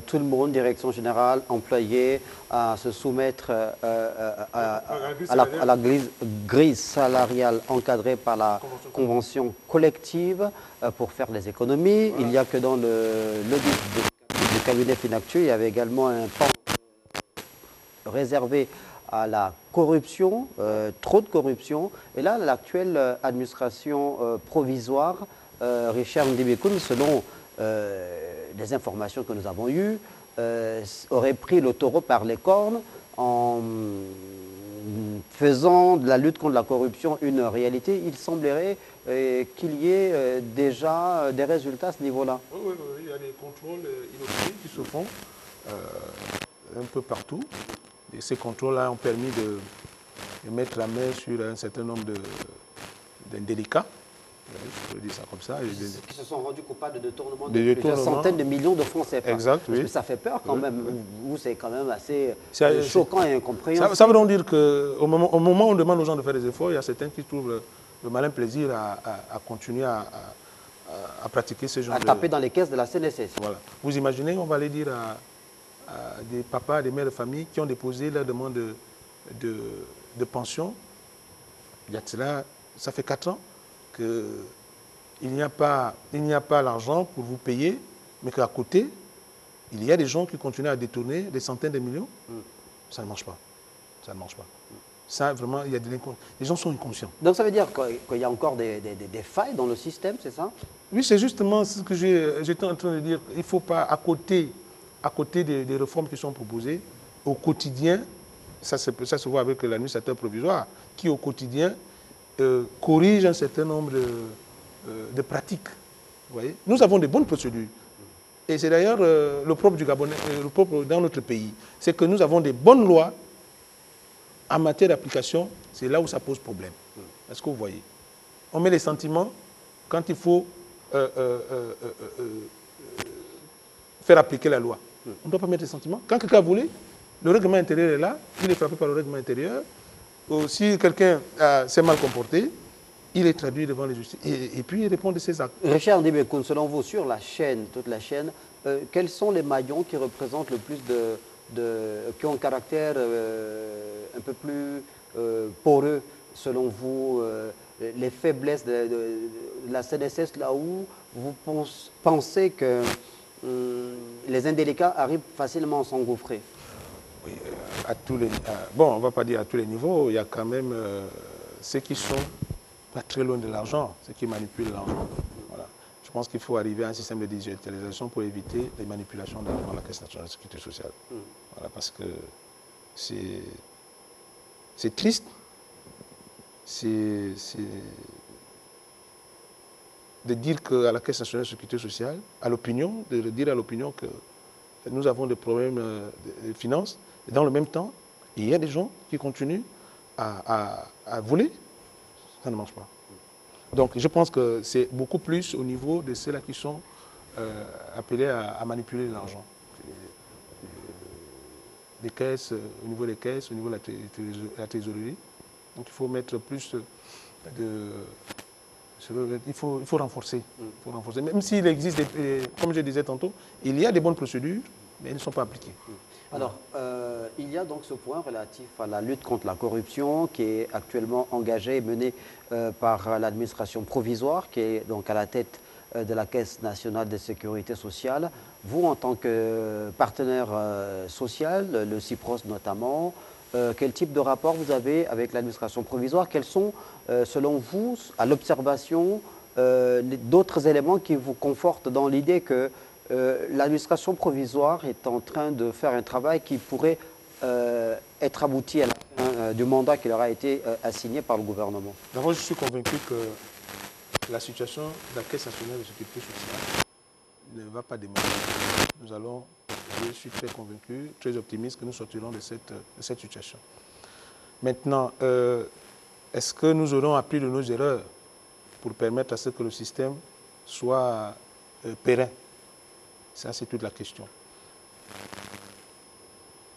tout le monde, direction générale, employés, à se soumettre à la grille salariale encadrée par la convention collective pour faire des économies. Il n'y a que dans l'audit du cabinet Finactu, il y avait également un pan réservé à la corruption, trop de corruption. Et là, l'actuelle administration provisoire, Richard Ndibikoun, selon les informations que nous avons eues, aurait pris le taureau par les cornes en faisant de la lutte contre la corruption une réalité. Il semblerait qu'il y ait déjà des résultats à ce niveau-là. Oui, il y a des contrôles inopinés qui se font un peu partout. Et ces contrôles-là ont permis de mettre la main sur un certain nombre d'indélicats Je peux dire ça comme ça. Qui se sont rendus coupables de détournement de Des plusieurs détournements. centaines de millions de francs CFA. Exact, Parce oui. que ça fait peur quand même. Vous, c'est quand même assez C'est- choquant et incompréhensible. Ça veut donc dire qu'au moment où on demande aux gens de faire des efforts, il y a certains qui trouvent le malin plaisir à continuer à pratiquer ce genre À taper dans les caisses de la CNSS. Voilà. Vous imaginez, on va aller dire à des papas, des mères de famille qui ont déposé leur demande de pension. Il y a de cela, ça fait 4 ans qu'il n'y a pas l'argent pour vous payer, mais qu'à côté, il y a des gens qui continuent à détourner des centaines de millions. Ça ne marche pas. Ça ne marche pas. Ça, vraiment, il y a les gens sont inconscients. Donc ça veut dire qu'il y a encore des failles dans le système, c'est ça? Oui, c'est justement ce que j'étais en train de dire. Il ne faut pas, à côté des réformes qui sont proposées, au quotidien, ça se voit avec l'administrateur provisoire, qui au quotidien corrige un certain nombre de pratiques. Vous voyez? Nous avons des bonnes procédures. Et c'est d'ailleurs le propre du Gabonais, le propre dans notre pays. C'est que nous avons des bonnes lois en matière d'application. C'est là où ça pose problème. Est-ce que vous voyez? On met les sentiments quand il faut faire appliquer la loi. On ne doit pas mettre les sentiments. Quand quelqu'un voulait, le règlement intérieur est là, il est frappé par le règlement intérieur. Si quelqu'un s'est mal comporté, il est traduit devant les justices et puis il répond de ses actes. Richard Ndibekoun, selon vous, sur la chaîne, toute la chaîne, quels sont les maillons qui représentent le plus qui ont un caractère un peu plus poreux, selon vous, les faiblesses de la CNSS, là où vous pensez que les indélicats arrivent facilement à s'engouffrer? Oui, bon, on ne va pas dire à tous les niveaux, il y a quand même ceux qui sont pas très loin de l'argent, ceux qui manipulent l'argent. Voilà. Je pense qu'il faut arriver à un système de digitalisation pour éviter les manipulations dans la Caisse nationale de sécurité sociale. Voilà, parce que c'est triste, c'est de dire qu'à la Caisse nationale de sécurité sociale, à l'opinion, de dire à l'opinion que nous avons des problèmes de finances, et dans le même temps, il y a des gens qui continuent à voler. Ça ne marche pas. Donc je pense que c'est beaucoup plus au niveau de ceux-là qui sont appelés à manipuler l'argent. Des caisses, au niveau des caisses, au niveau de la trésorerie. Donc il faut mettre plus il faut renforcer. Il faut renforcer. Même s'il existe, comme je disais tantôt, il y a des bonnes procédures, mais elles ne sont pas appliquées. Alors, il y a donc ce point relatif à la lutte contre la corruption qui est actuellement engagé et mené par l'administration provisoire qui est donc à la tête de la Caisse nationale de sécurité sociale. Vous, en tant que partenaire social, le CIPROS notamment, quel type de rapport vous avez avec l'administration provisoire? Quels sont, selon vous, à l'observation, d'autres éléments qui vous confortent dans l'idée que l'administration provisoire est en train de faire un travail qui pourrait être abouti à la fin du mandat qui leur a été assigné par le gouvernement? D'abord, je suis convaincu que la situation de la Caisse nationale de sécurité sociale ne va pas démarrer. Je suis très convaincu, très optimiste que nous sortirons de cette situation. Maintenant, est-ce que nous aurons appris de nos erreurs pour permettre à ce que le système soit pérenne? Ça, c'est toute la question.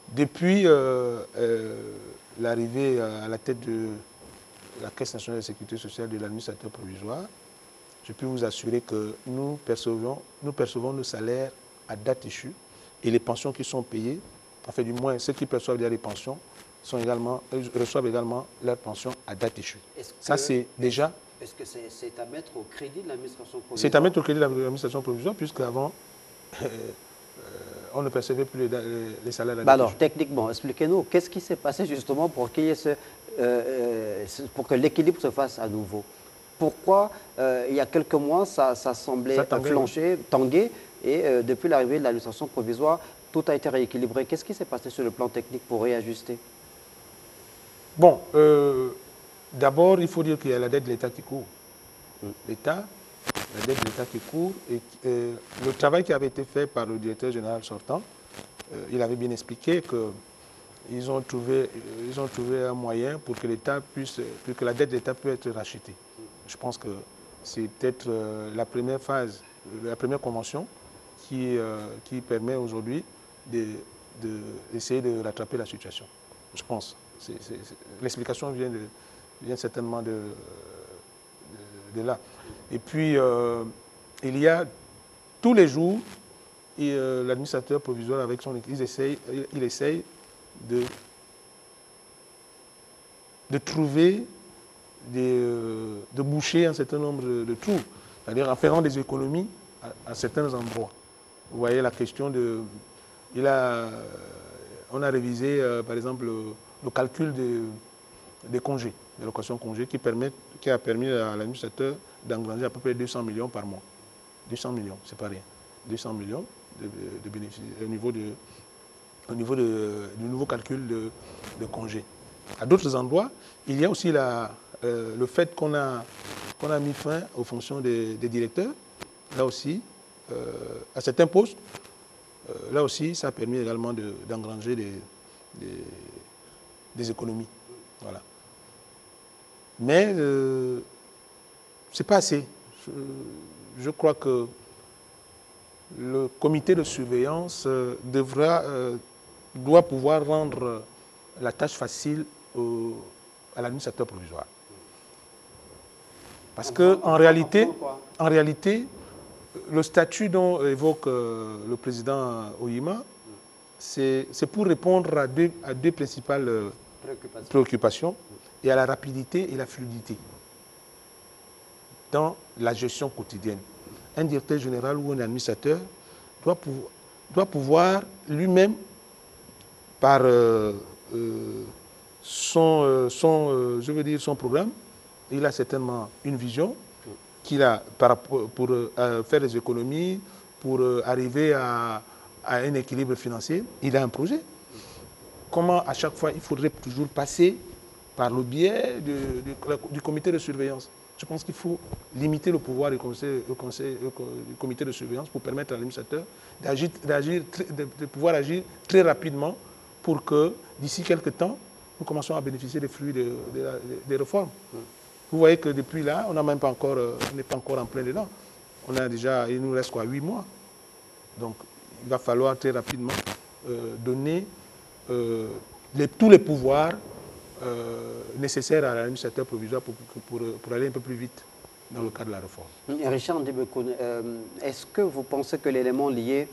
Depuis l'arrivée à la tête de la Caisse nationale de sécurité sociale de l'administrateur provisoire, je peux vous assurer que nous percevons nos salaires à date échue et les pensions qui sont payées, enfin du moins ceux qui perçoivent les pensions, reçoivent également leurs pensions à date échue. Ça, c'est déjà... Est-ce que c'est à mettre au crédit de l'administration provisoire? C'est à mettre au crédit de l'administration provisoire, puisqu'avant, on ne percevait plus les salaires à date échue. Alors, techniquement, expliquez-nous, qu'est-ce qui s'est passé justement pour qu'il y ait pour que l'équilibre se fasse à nouveau? Pourquoi, il y a quelques mois, ça semblait flancher, tanguer, et depuis l'arrivée de l'administration provisoire, tout a été rééquilibré. Qu'est-ce qui s'est passé sur le plan technique pour réajuster? Bon, d'abord, il faut dire qu'il y a la dette de l'État qui court. La dette de l'État qui court, et le travail qui avait été fait par le directeur général sortant, il avait bien expliqué qu'ils ont trouvé un moyen pour que la dette de l'État puisse être rachetée. Je pense que c'est peut-être la première phase, la première convention qui permet aujourd'hui d'essayer de rattraper la situation, je pense. L'explication vient certainement de là. Et puis, il y a tous les jours, l'administrateur provisoire avec son équipe, il essaye de trouver, de boucher un certain nombre de trous, c'est-à-dire en faisant des économies à certains endroits. Vous voyez la question de... on a révisé, par exemple, le calcul des congés, des locations congés, qui a permis à l'administrateur d'engranger à peu près 200 millions par mois. 200 millions, c'est pas rien. 200 millions de bénéfices au niveau du nouveau calcul de congés. À d'autres endroits, il y a aussi le fait qu'on a mis fin aux fonctions des directeurs. Là aussi, à certains postes, là aussi, ça a permis également d'engranger des économies. Voilà. Mais ce n'est pas assez. Je crois que le comité de surveillance doit pouvoir rendre la tâche facile à l'administrateur provisoire. Parce qu'en réalité, le statut dont évoque le président Oyima, c'est pour répondre à deux principales préoccupations, et à la rapidité et la fluidité dans la gestion quotidienne. Un directeur général ou un administrateur doit pouvoir lui-même, par son programme, il a certainement une vision qu'il a pour faire des économies, pour arriver à un équilibre financier. Il a un projet. Comment à chaque fois il faudrait toujours passer par le biais du comité de surveillance? Je pense qu'il faut limiter le pouvoir du comité de surveillance pour permettre à l'administrateur de pouvoir agir très rapidement pour que d'ici quelques temps, nous commençons à bénéficier des fruits des réformes. Vous voyez que depuis là, on n'est pas encore en plein dedans. Il nous reste quoi, 8 mois. Donc, il va falloir très rapidement donner tous les pouvoirs nécessaires à l'administrateur provisoire pour aller un peu plus vite dans le cadre de la réforme. Richard Ndibekoune, est-ce que vous pensez que l'élément lié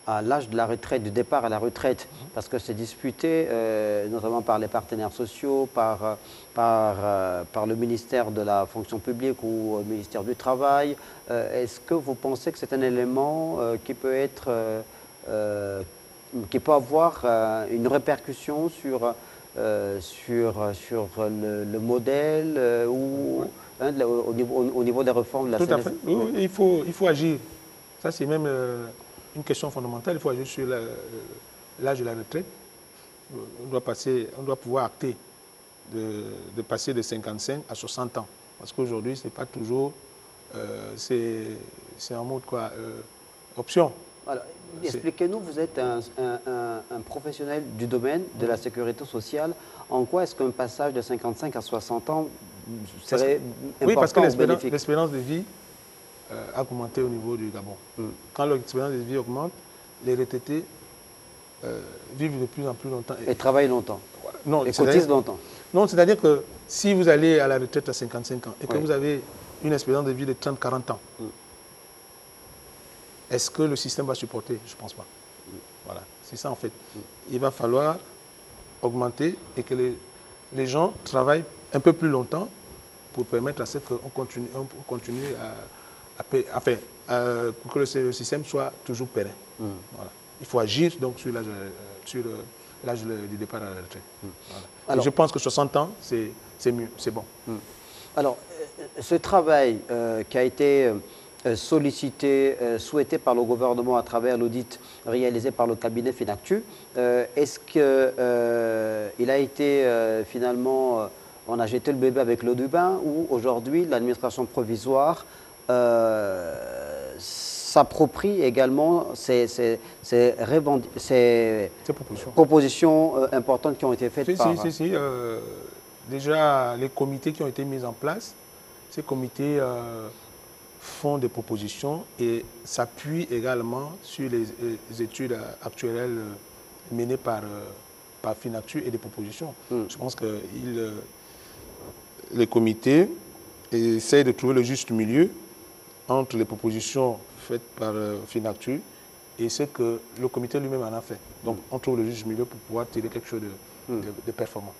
à l'âge de la retraite, du départ à la retraite, parce que c'est disputé notamment par les partenaires sociaux, par le ministère de la fonction publique ou le ministère du Travail, est-ce que vous pensez que c'est un élément qui peut avoir une répercussion sur le modèle ou au niveau des réformes de la CNSP? Tout à fait. Oui, il faut agir. Ça, c'est même une question fondamentale. Il faut agir sur l'âge de la retraite. On doit pouvoir acter de passer de 55 à 60 ans. Parce qu'aujourd'hui, ce n'est pas toujours... c'est en mode quoi, option. Alors, expliquez-nous, vous êtes un professionnel du domaine de la sécurité sociale. En quoi est-ce qu'un passage de 55 à 60 ans serait important? Oui, parce que l'espérance de vie a augmenté au niveau du Gabon. Quand l'espérance de vie augmente, les retraités vivent de plus en plus longtemps. Et travaillent longtemps. Non, et cotisent longtemps. Non, c'est-à-dire que si vous allez à la retraite à 55 ans et que vous avez une espérance de vie de 30-40 ans, est-ce que le système va supporter? Je ne pense pas. Voilà, c'est ça en fait. Il va falloir augmenter et que les gens travaillent un peu plus longtemps pour permettre à ce qu'on continue pour que le système soit toujours pérenne. Voilà. Il faut agir donc sur l'âge du départ à la retraite. Voilà. Alors, je pense que 60 ans, c'est mieux, c'est bon. Alors, ce travail qui a été sollicité, souhaité par le gouvernement à travers l'audit réalisé par le cabinet Finactu, est-ce qu'il a été finalement, on a jeté le bébé avec l'eau du bain, ou aujourd'hui l'administration provisoire s'approprie également ces propositions importantes qui ont été faites par... Déjà, les comités qui ont été mis en place, ces comités font des propositions et s'appuient également sur les études actuelles menées par Finactu et des propositions. Je pense que les comités essayent de trouver le juste milieu entre les propositions faites par Finactu et ce que le comité lui-même en a fait. Donc on trouve le juste milieu pour pouvoir tirer quelque chose de performant.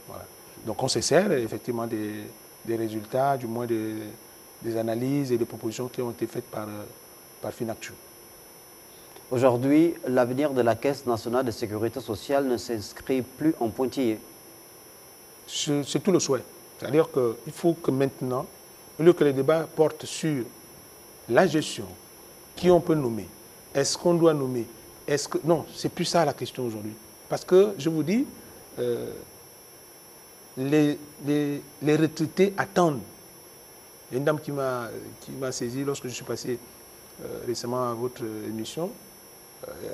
Voilà. Donc on se sert effectivement des résultats, du moins des analyses et des propositions qui ont été faites par Finactu. Aujourd'hui, l'avenir de la Caisse nationale de sécurité sociale ne s'inscrit plus en pointillé. C'est tout le souhait. C'est-à-dire qu'il faut que maintenant, au lieu que les débats portent sur la gestion, qui on peut nommer, est-ce qu'on doit nommer, non, c'est plus ça la question aujourd'hui. Parce que, je vous dis, les retraités attendent. Il y a une dame qui m'a saisi lorsque je suis passé récemment à votre émission.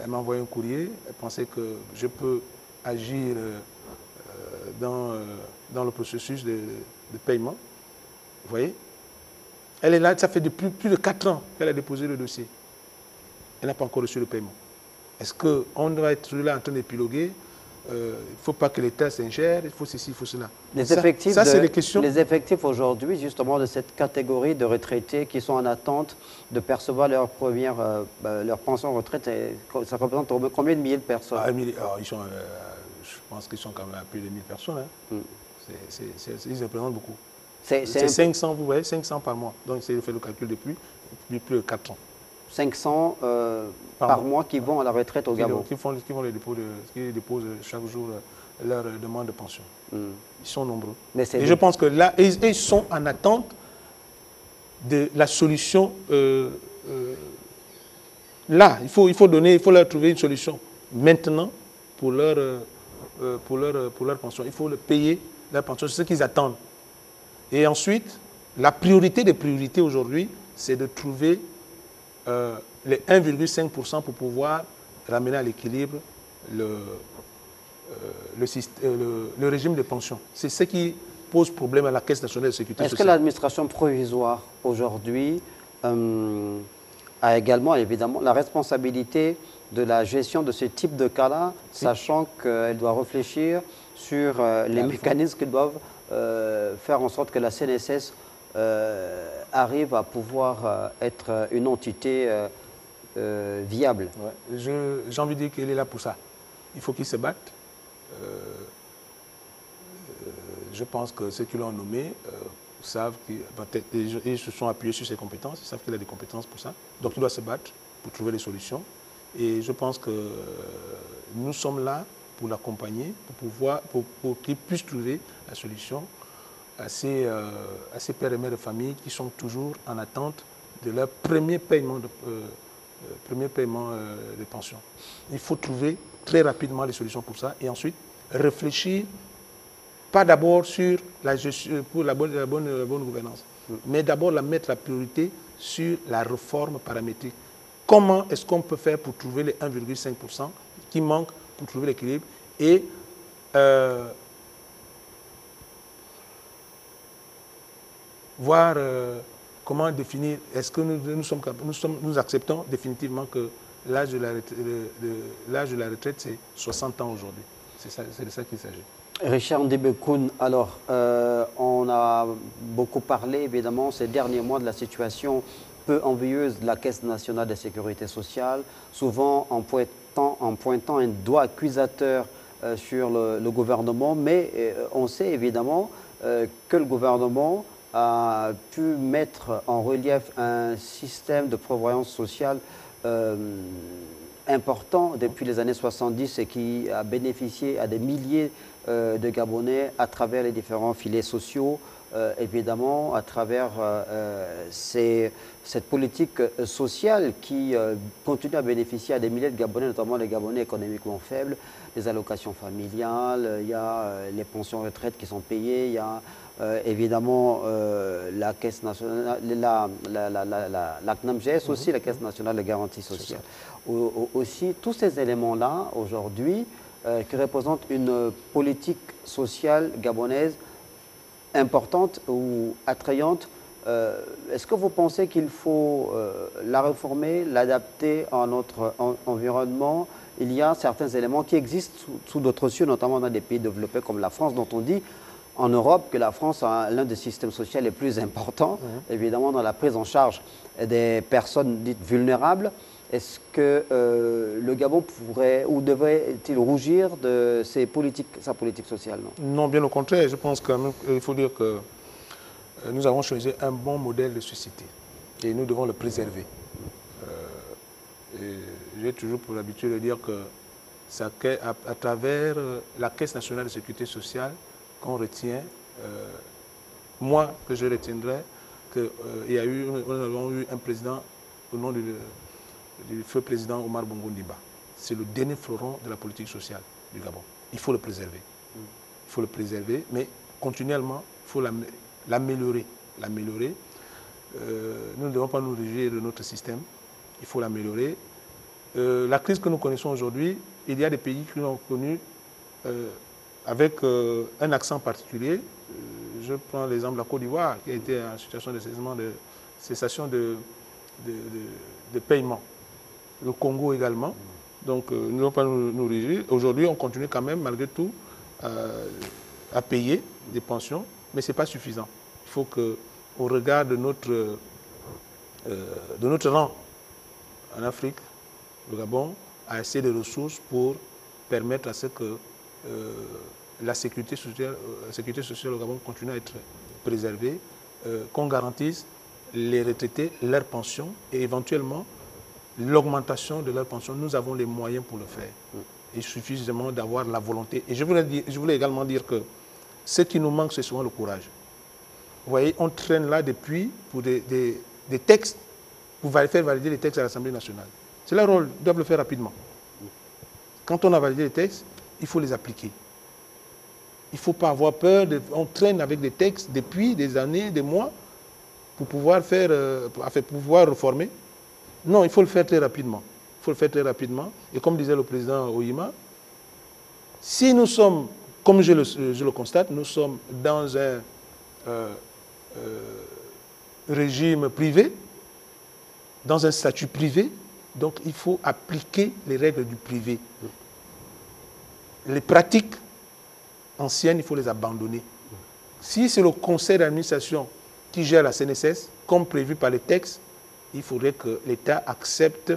Elle m'a envoyé un courrier. Elle pensait que je peux agir dans le processus de paiement. Vous voyez? Elle est là, ça fait depuis plus de 4 ans qu'elle a déposé le dossier. Elle n'a pas encore reçu le paiement. Est-ce qu'on doit être là en train d'épiloguer? Il ne faut pas que l'État s'ingère, il faut ceci, il faut cela. Ça, c'est les questions. Les effectifs aujourd'hui, justement, de cette catégorie de retraités qui sont en attente de percevoir leur pension retraite, ça représente combien de milliers de personnes? Ils sont, je pense qu'ils sont quand même à plus de 1000 personnes. Hein. Ils représentent beaucoup. C'est 500, vous voyez, 500 par mois. Donc, c'est fait le calcul depuis plus de 4 ans. 500 par mois qui vont à la retraite au Gabon. Qui déposent chaque jour leur demande de pension. Ils sont nombreux. Et je pense que là, ils sont en attente de la solution. Là, il faut leur trouver une solution maintenant pour leur pension. Il faut payer leur pension, c'est ce qu'ils attendent. Et ensuite, la priorité des priorités aujourd'hui, c'est de trouver les 1,5% pour pouvoir ramener à l'équilibre le régime de pension. C'est ce qui pose problème à la Caisse nationale de sécurité sociale. Est-ce que l'administration provisoire aujourd'hui a également évidemment la responsabilité de la gestion de ce type de cas-là, sachant qu'elle doit réfléchir sur les mécanismes qui doivent faire en sorte que la CNSS arrive à pouvoir être une entité viable? Ouais. J'ai envie de dire qu'il est là pour ça. Il faut qu'il se batte. Je pense que ceux qui l'ont nommé savent qu'ils se sont appuyés sur ses compétences, ils savent qu'il a des compétences pour ça. Donc il doit se battre pour trouver des solutions. Et je pense que nous sommes là pour l'accompagner, pour qu'il puisse trouver la solution à ces pères et mères de famille qui sont toujours en attente de leur premier paiement de pension. Il faut trouver très rapidement les solutions pour ça et ensuite réfléchir, pas d'abord sur la gestion, pour la bonne gouvernance, mais d'abord mettre la priorité sur la réforme paramétrique. Comment est-ce qu'on peut faire pour trouver les 1,5% qui manquent pour trouver l'équilibre et voir comment définir, est-ce que nous acceptons définitivement que l'âge de la retraite, c'est 60 ans aujourd'hui. C'est de ça qu'il s'agit. Richard Ndibekoun, alors, on a beaucoup parlé, évidemment, ces derniers mois de la situation peu envieuse de la Caisse nationale de sécurité sociale, souvent en pointant un doigt accusateur sur le gouvernement, mais on sait évidemment que le gouvernement a pu mettre en relief un système de prévoyance sociale important depuis les années 70 et qui a bénéficié à des milliers de Gabonais à travers les différents filets sociaux, évidemment à travers cette politique sociale qui continue à bénéficier à des milliers de Gabonais, notamment les Gabonais économiquement faibles, les allocations familiales, il y a les pensions retraite qui sont payées, il y a évidemment la Caisse nationale, la CNAMGS aussi, la Caisse nationale de garantie sociale. Aussi, tous ces éléments-là, aujourd'hui, qui représentent une politique sociale gabonaise importante ou attrayante, Est-ce que vous pensez qu'il faut la réformer, l'adapter à notre environnement? Il y a certains éléments qui existent sous d'autres cieux, notamment dans des pays développés comme la France, dont on dit en Europe que la France a l'un des systèmes sociaux les plus importants, évidemment dans la prise en charge des personnes dites vulnérables. Est-ce que le Gabon pourrait ou devrait-il rougir de sa politique sociale? Non, bien au contraire. Je pense qu'il faut dire que nous avons choisi un bon modèle de société et nous devons le préserver. J'ai toujours pour l'habitude de dire que c'est à travers la Caisse nationale de sécurité sociale qu'on retient, moi que je retiendrai, nous avons eu un président au nom du feu président Omar Bongo Ndimba. C'est le dernier fleuron de la politique sociale du Gabon. Il faut le préserver. Il faut le préserver, mais continuellement, il faut l'améliorer. Nous ne devons pas nous réjouir de notre système. Il faut l'améliorer. La crise que nous connaissons aujourd'hui, il y a des pays qui l'ont connue avec un accent particulier. Je prends l'exemple de la Côte d'Ivoire, qui a été en situation de cessation de paiement. Le Congo également. Donc, nous ne devons pas nous réjouir. Aujourd'hui, on continue quand même, malgré tout, à payer des pensions, mais ce n'est pas suffisant. Il faut qu'au regard de notre rang en Afrique, le Gabon a assez de ressources pour permettre à ce que la sécurité sociale au Gabon continue à être préservée, qu'on garantisse les retraités leurs pensions et éventuellement l'augmentation de leurs pensions. Nous avons les moyens pour le faire. Il suffit suffisamment d'avoir la volonté. Et je voulais également dire que ce qui nous manque, c'est souvent le courage. Vous voyez, on traîne là depuis pour des textes, pour faire valider les textes à l'Assemblée nationale. C'est leur rôle, ils doivent le faire rapidement. Quand on a validé les textes, il faut les appliquer. Il ne faut pas avoir peur, on traîne avec des textes depuis des années, des mois, pour pouvoir pouvoir réformer. Non, il faut le faire très rapidement. Il faut le faire très rapidement. Et comme disait le président Oyima, si nous sommes, comme je le constate, nous sommes dans un régime privé, dans un statut privé, donc il faut appliquer les règles du privé. Les pratiques anciennes, il faut les abandonner. Si c'est le conseil d'administration qui gère la CNSS, comme prévu par les textes, il faudrait que l'État accepte,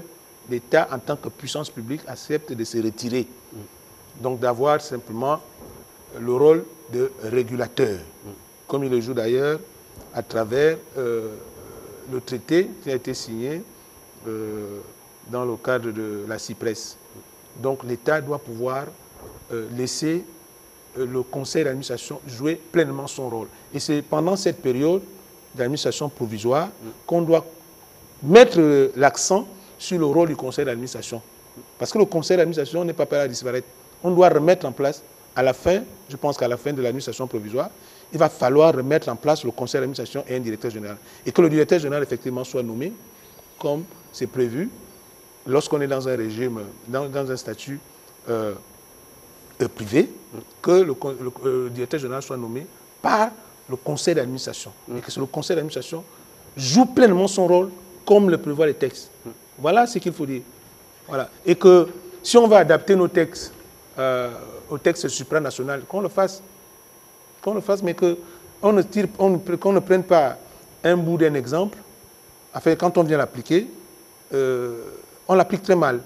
l'État en tant que puissance publique accepte de se retirer. Donc d'avoir simplement le rôle de régulateur, comme il le joue d'ailleurs à travers le traité qui a été signé dans le cadre de la CIPRES. Donc l'État doit pouvoir laisser le conseil d'administration jouer pleinement son rôle. Et c'est pendant cette période d'administration provisoire qu'on doit mettre l'accent sur le rôle du conseil d'administration. Parce que le conseil d'administration n'est pas prêt à disparaître. On doit remettre en place, à la fin, je pense qu'à la fin de l'administration provisoire, il va falloir remettre en place le conseil d'administration et un directeur général. Et que le directeur général, effectivement, soit nommé comme c'est prévu lorsqu'on est dans un régime, dans un statut privé, que le directeur général soit nommé par le conseil d'administration. Et que le conseil d'administration joue pleinement son rôle comme le prévoient les textes. Voilà ce qu'il faut dire. Voilà. Et que si on va adapter nos textes au texte supranational, qu'on le fasse. Qu'on le fasse, mais qu'on ne prenne pas un bout d'un exemple. Enfin, quand on vient l'appliquer, on l'applique très mal.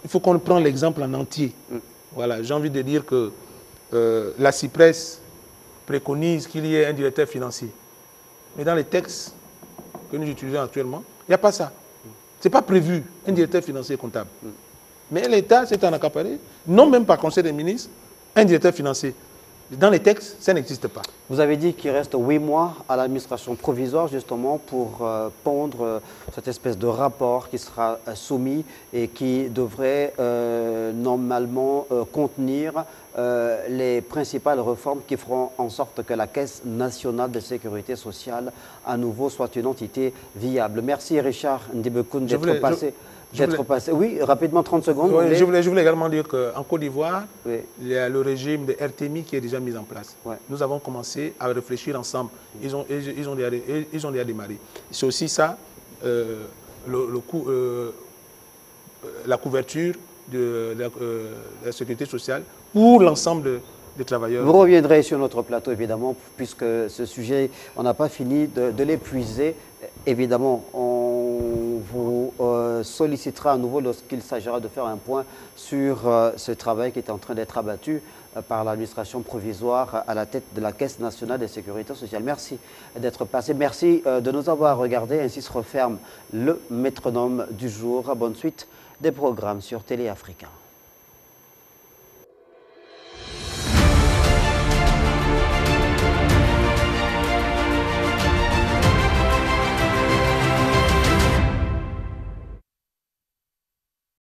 Il faut qu'on prenne l'exemple en entier. Voilà, j'ai envie de dire que la CIPRES préconise qu'il y ait un directeur financier. Mais dans les textes que nous utilisons actuellement, il n'y a pas ça. Ce n'est pas prévu, un directeur financier comptable. Mais l'État s'est en accaparé, non même par conseil des ministres, un directeur financier. Dans les textes, ça n'existe pas. Vous avez dit qu'il reste 8 mois à l'administration provisoire, justement, pour pondre cette espèce de rapport qui sera soumis et qui devrait normalement contenir les principales réformes qui feront en sorte que la Caisse nationale de sécurité sociale, à nouveau, soit une entité viable. Merci Richard Ndibekoun d'être passé d'être passé. Oui, rapidement, 30 secondes. Oui, je voulais également dire qu'en Côte d'Ivoire, oui, il y a le régime de RTMI qui est déjà mis en place. Ouais. Nous avons commencé à réfléchir ensemble. Ils ont déjà démarré. C'est aussi ça, la couverture de la sécurité sociale pour l'ensemble des travailleurs. Vous reviendrez sur notre plateau, évidemment, puisque ce sujet, on n'a pas fini de l'épuiser. Évidemment, on vous sollicitera à nouveau lorsqu'il s'agira de faire un point sur ce travail qui est en train d'être abattu par l'administration provisoire à la tête de la Caisse nationale de sécurité sociale. Merci d'être passé. Merci de nous avoir regardés. Ainsi se referme le métronome du jour. Bonne suite des programmes sur Télé Africa.